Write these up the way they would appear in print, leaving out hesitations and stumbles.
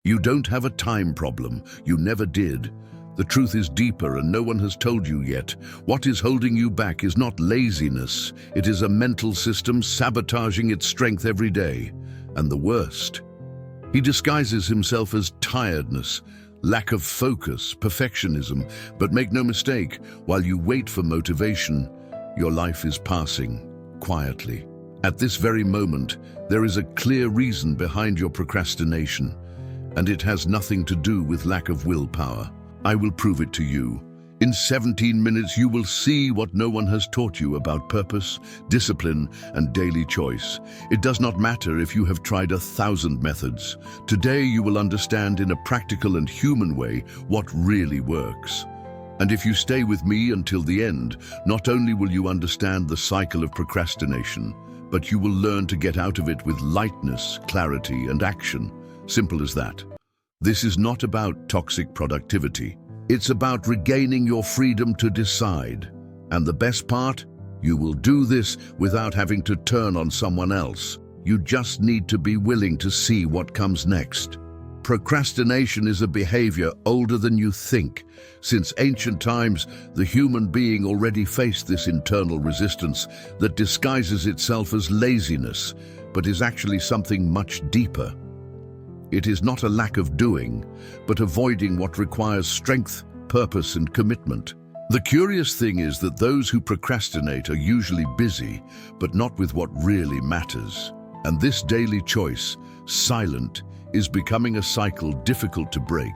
You don't have a time problem. You never did. The truth is deeper and no one has told you yet. What is holding you back is not laziness. It is a mental system sabotaging its strength every day. And the worst, he disguises himself as tiredness, lack of focus, perfectionism. But make no mistake, while you wait for motivation, your life is passing quietly. At this very moment, there is a clear reason behind your procrastination, and it has nothing to do with lack of willpower. I will prove it to you. In 17 minutes, you will see what no one has taught you about purpose, discipline, and daily choice. It does not matter if you have tried 1,000 methods. Today, you will understand in a practical and human way what really works. And if you stay with me until the end, not only will you understand the cycle of procrastination, but you will learn to get out of it with lightness, clarity, and action. Simple as that. This is not about toxic productivity. It's about regaining your freedom to decide. And the best part? You will do this without having to turn on someone else. You just need to be willing to see what comes next. Procrastination is a behavior older than you think. Since ancient times, the human being already faced this internal resistance that disguises itself as laziness, but is actually something much deeper. It is not a lack of doing, but avoiding what requires strength, purpose, and commitment. The curious thing is that those who procrastinate are usually busy, but not with what really matters. And this daily choice, silent, is becoming a cycle difficult to break.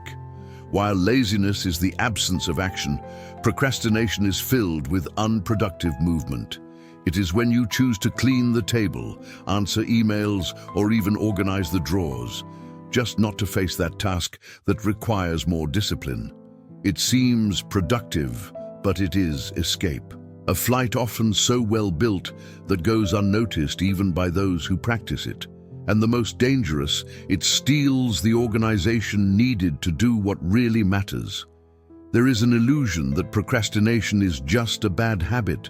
While laziness is the absence of action, procrastination is filled with unproductive movement. It is when you choose to clean the table, answer emails, or even organize the drawers, just not to face that task that requires more discipline. It seems productive, but it is escape. A flight often so well built that goes unnoticed even by those who practice it. And the most dangerous, it steals the organization needed to do what really matters. There is an illusion that procrastination is just a bad habit,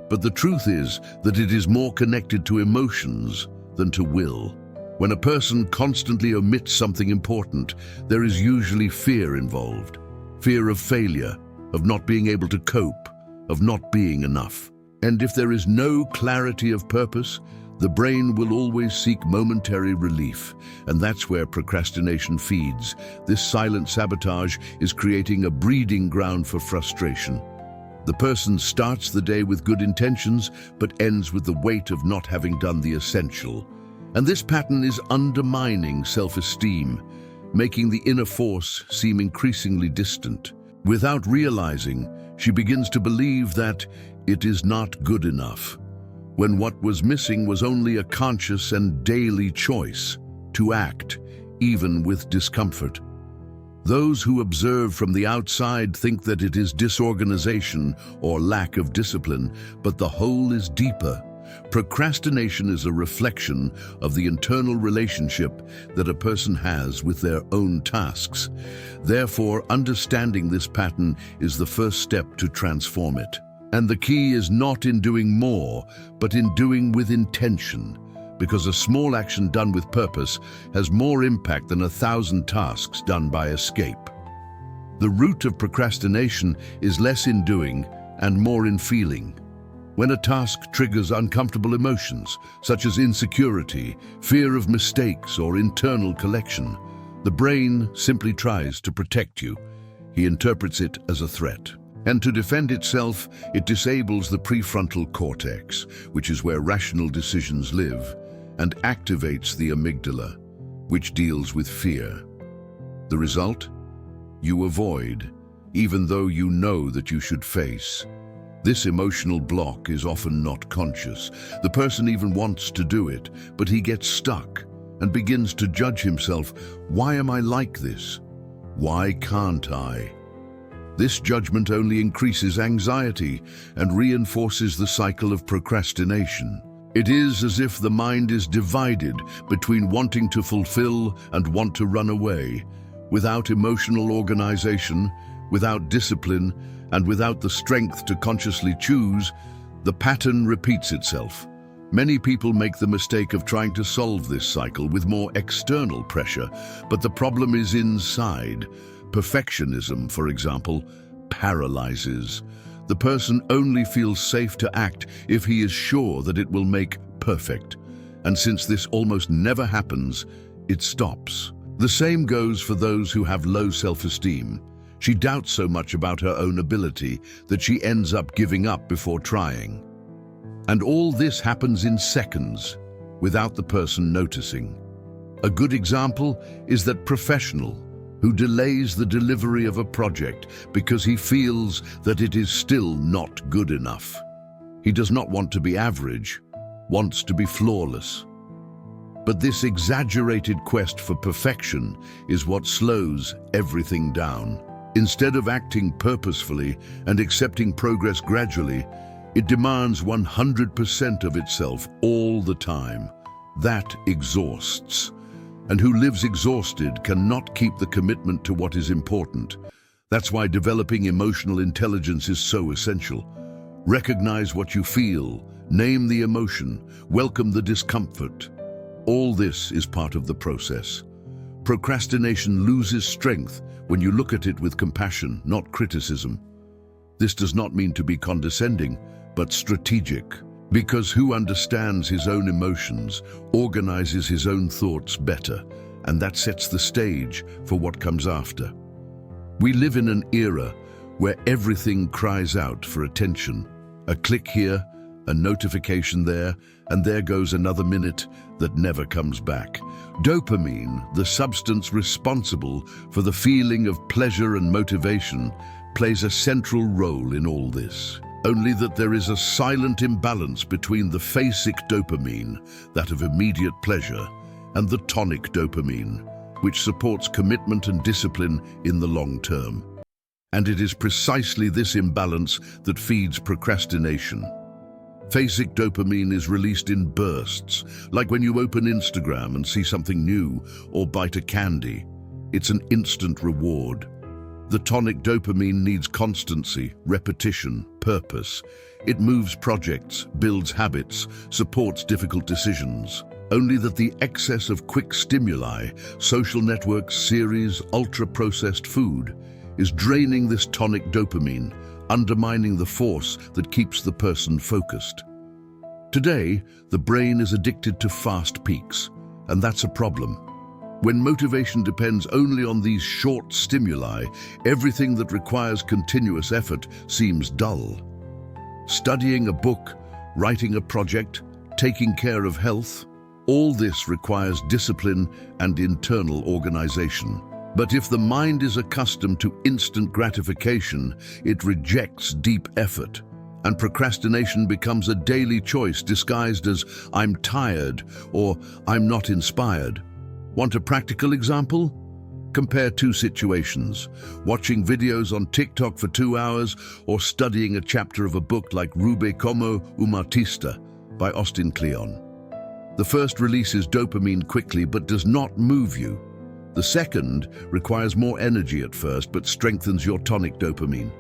but the truth is that it is more connected to emotions than to will. When a person constantly omits something important, there is usually fear involved. Fear of failure, of not being able to cope, of not being enough. And if there is no clarity of purpose, the brain will always seek momentary relief, and that's where procrastination feeds. This silent sabotage is creating a breeding ground for frustration. The person starts the day with good intentions, but ends with the weight of not having done the essential. And this pattern is undermining self-esteem, making the inner force seem increasingly distant. Without realizing, she begins to believe that it is not good enough, when what was missing was only a conscious and daily choice to act, even with discomfort. Those who observe from the outside think that it is disorganization or lack of discipline, but the whole is deeper. Procrastination is a reflection of the internal relationship that a person has with their own tasks. Therefore, understanding this pattern is the first step to transform it. And the key is not in doing more, but in doing with intention, because a small action done with purpose has more impact than 1,000 tasks done by escape. The root of procrastination is less in doing and more in feeling. When a task triggers uncomfortable emotions, such as insecurity, fear of mistakes, or internal collection, the brain simply tries to protect you. He interprets it as a threat. And to defend itself, it disables the prefrontal cortex, which is where rational decisions live, and activates the amygdala, which deals with fear. The result? You avoid, even though you know that you should face. This emotional block is often not conscious. The person even wants to do it, but he gets stuck and begins to judge himself. Why am I like this? Why can't I? This judgment only increases anxiety and reinforces the cycle of procrastination. It is as if the mind is divided between wanting to fulfill and want to run away. Without emotional organization, without discipline, and without the strength to consciously choose, the pattern repeats itself. Many people make the mistake of trying to solve this cycle with more external pressure, but the problem is inside. Perfectionism, for example, paralyzes. The person only feels safe to act if he is sure that it will make perfect. And since this almost never happens, it stops. The same goes for those who have low self-esteem. She doubts so much about her own ability that she ends up giving up before trying. And all this happens in seconds, without the person noticing. A good example is that professional who delays the delivery of a project because he feels that it is still not good enough. He does not want to be average, wants to be flawless. But this exaggerated quest for perfection is what slows everything down. Instead of acting purposefully and accepting progress gradually, it demands 100% of itself all the time. That exhausts. And who lives exhausted cannot keep the commitment to what is important. That's why developing emotional intelligence is so essential. Recognize what you feel, name the emotion, welcome the discomfort. All this is part of the process. Procrastination loses strength when you look at it with compassion, not criticism. This does not mean to be condescending, but strategic. Because who understands his own emotions organizes his own thoughts better, and that sets the stage for what comes after. We live in an era where everything cries out for attention. A click here, a notification there, and there goes another minute that never comes back. Dopamine, the substance responsible for the feeling of pleasure and motivation, plays a central role in all this. Only that there is a silent imbalance between the basic dopamine, that of immediate pleasure, and the tonic dopamine, which supports commitment and discipline in the long term. And it is precisely this imbalance that feeds procrastination. Basic dopamine is released in bursts, like when you open Instagram and see something new or bite a candy. It's an instant reward. The tonic dopamine needs constancy, repetition, purpose. It moves projects, builds habits, supports difficult decisions. Only that the excess of quick stimuli, social networks, series, ultra-processed food, is draining this tonic dopamine, undermining the force that keeps the person focused. Today, the brain is addicted to fast peaks, and that's a problem. When motivation depends only on these short stimuli, everything that requires continuous effort seems dull. Studying a book, writing a project, taking care of health, all this requires discipline and internal organization. But if the mind is accustomed to instant gratification, it rejects deep effort. And procrastination becomes a daily choice disguised as "I'm tired" or "I'm not inspired." Want a practical example? Compare two situations: watching videos on TikTok for 2 hours or studying a chapter of a book like Rube como un artista by Austin Kleon. The first releases dopamine quickly but does not move you. The second requires more energy at first but strengthens your tonic dopamine.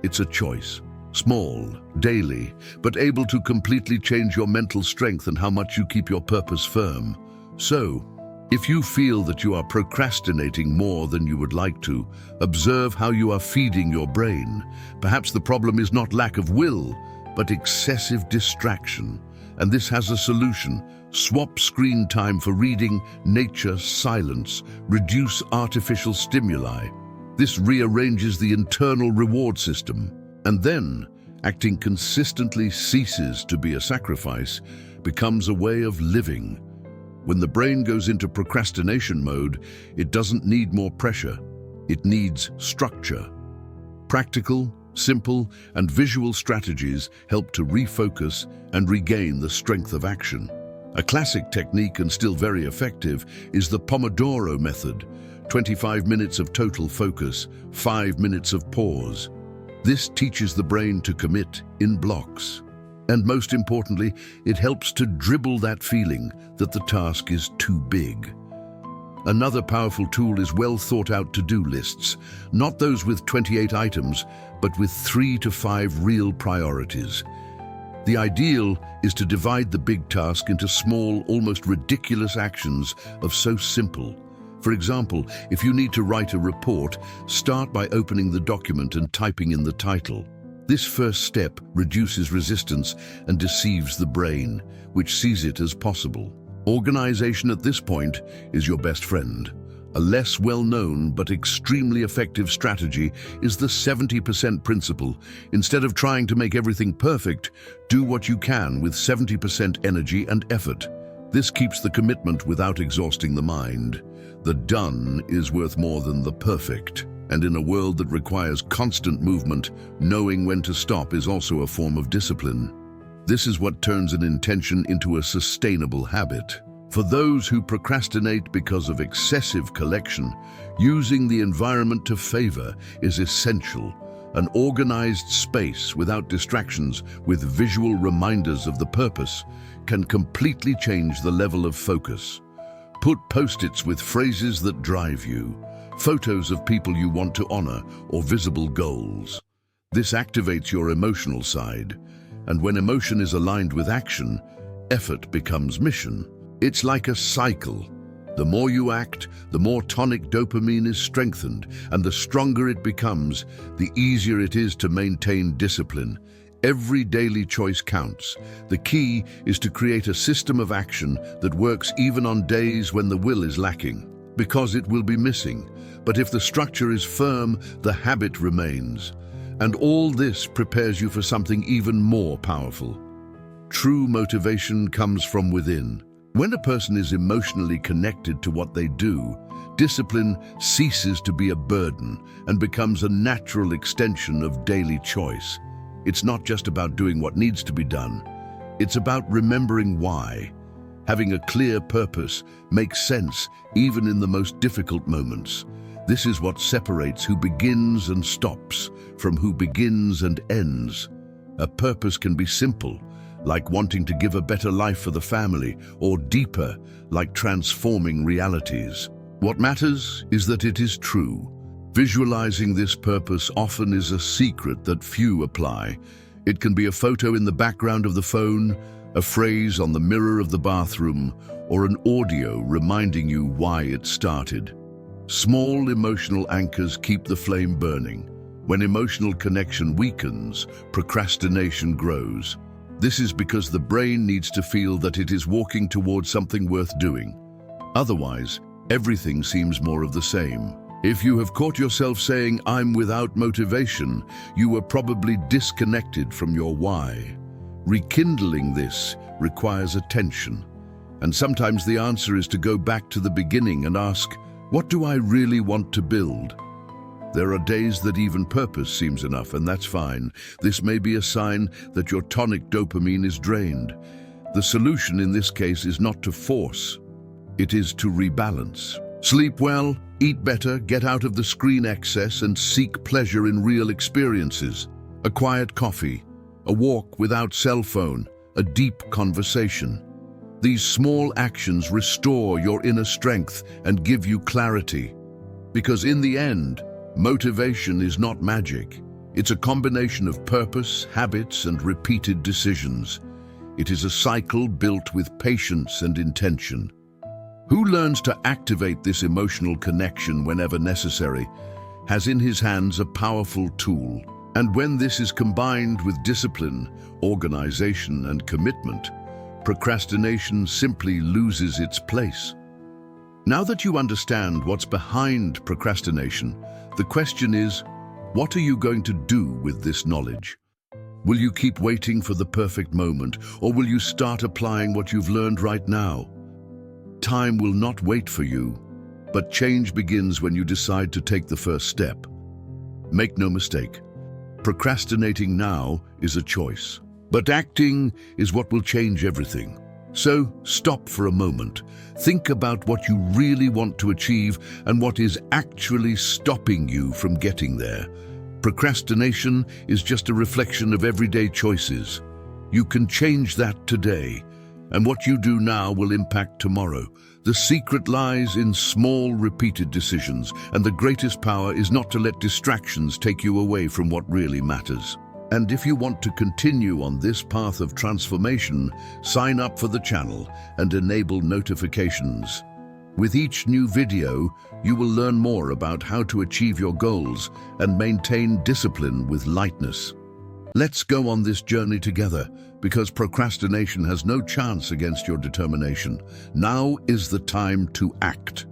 It's a choice. Small, daily, but able to completely change your mental strength and how much you keep your purpose firm. So, if you feel that you are procrastinating more than you would like to, observe how you are feeding your brain. Perhaps the problem is not lack of will, but excessive distraction. And this has a solution. Swap screen time for reading, nature, silence. Reduce artificial stimuli. This rearranges the internal reward system. And then, acting consistently ceases to be a sacrifice, becomes a way of living. When the brain goes into procrastination mode, it doesn't need more pressure. It needs structure. Practical, simple, and visual strategies help to refocus and regain the strength of action. A classic technique and still very effective is the Pomodoro method. 25 minutes of total focus, 5 minutes of pause. This teaches the brain to commit in blocks. And most importantly, it helps to dribble that feeling that the task is too big. Another powerful tool is well-thought-out to-do lists, not those with 28 items, but with 3 to 5 real priorities. The ideal is to divide the big task into small, almost ridiculous actions of so simple. For example, if you need to write a report, start by opening the document and typing in the title. This first step reduces resistance and deceives the brain, which sees it as possible. Organization at this point is your best friend. A less well-known but extremely effective strategy is the 70% principle. Instead of trying to make everything perfect, do what you can with 70% energy and effort. This keeps the commitment without exhausting the mind. The done is worth more than the perfect. And in a world that requires constant movement, knowing when to stop is also a form of discipline. This is what turns an intention into a sustainable habit. For those who procrastinate because of excessive collection, using the environment to favor is essential. An organized space without distractions, with visual reminders of the purpose, can completely change the level of focus. Put post-its with phrases that drive you, photos of people you want to honor, or visible goals. This activates your emotional side, and when emotion is aligned with action, effort becomes mission. It's like a cycle. The more you act, the more tonic dopamine is strengthened, and the stronger it becomes, the easier it is to maintain discipline. Every daily choice counts. The key is to create a system of action that works even on days when the will is lacking, because it will be missing. But if the structure is firm, the habit remains. And all this prepares you for something even more powerful. True motivation comes from within. When a person is emotionally connected to what they do, discipline ceases to be a burden and becomes a natural extension of daily choice. It's not just about doing what needs to be done. It's about remembering why. Having a clear purpose makes sense even in the most difficult moments. This is what separates who begins and stops from who begins and ends. A purpose can be simple, like wanting to give a better life for the family, or deeper, like transforming realities. What matters is that it is true. Visualizing this purpose often is a secret that few apply. It can be a photo in the background of the phone, a phrase on the mirror of the bathroom, or an audio reminding you why it started. Small emotional anchors keep the flame burning. When emotional connection weakens, procrastination grows. This is because the brain needs to feel that it is walking towards something worth doing. Otherwise, everything seems more of the same. If you have caught yourself saying, "I'm without motivation," you are probably disconnected from your why. Rekindling this requires attention. And sometimes the answer is to go back to the beginning and ask, what do I really want to build? There are days that even purpose seems enough, and that's fine. This may be a sign that your tonic dopamine is drained. The solution in this case is not to force. It is to rebalance. Sleep well, eat better, get out of the screen excess, and seek pleasure in real experiences. A quiet coffee, a walk without cell phone, a deep conversation. These small actions restore your inner strength and give you clarity. Because in the end, motivation is not magic. It's a combination of purpose, habits, and repeated decisions. It is a cycle built with patience and intention. Who learns to activate this emotional connection whenever necessary has in his hands a powerful tool. And when this is combined with discipline, organization, and commitment, procrastination simply loses its place. Now that you understand what's behind procrastination, the question is, what are you going to do with this knowledge? Will you keep waiting for the perfect moment, or will you start applying what you've learned right now? Time will not wait for you, but change begins when you decide to take the first step. Make no mistake, procrastinating now is a choice, but acting is what will change everything. So stop for a moment. Think about what you really want to achieve and what is actually stopping you from getting there. Procrastination is just a reflection of everyday choices. You can change that today, and what you do now will impact tomorrow. The secret lies in small, repeated decisions, and the greatest power is not to let distractions take you away from what really matters. And if you want to continue on this path of transformation, sign up for the channel and enable notifications. With each new video, you will learn more about how to achieve your goals and maintain discipline with lightness. Let's go on this journey together, because procrastination has no chance against your determination. Now is the time to act.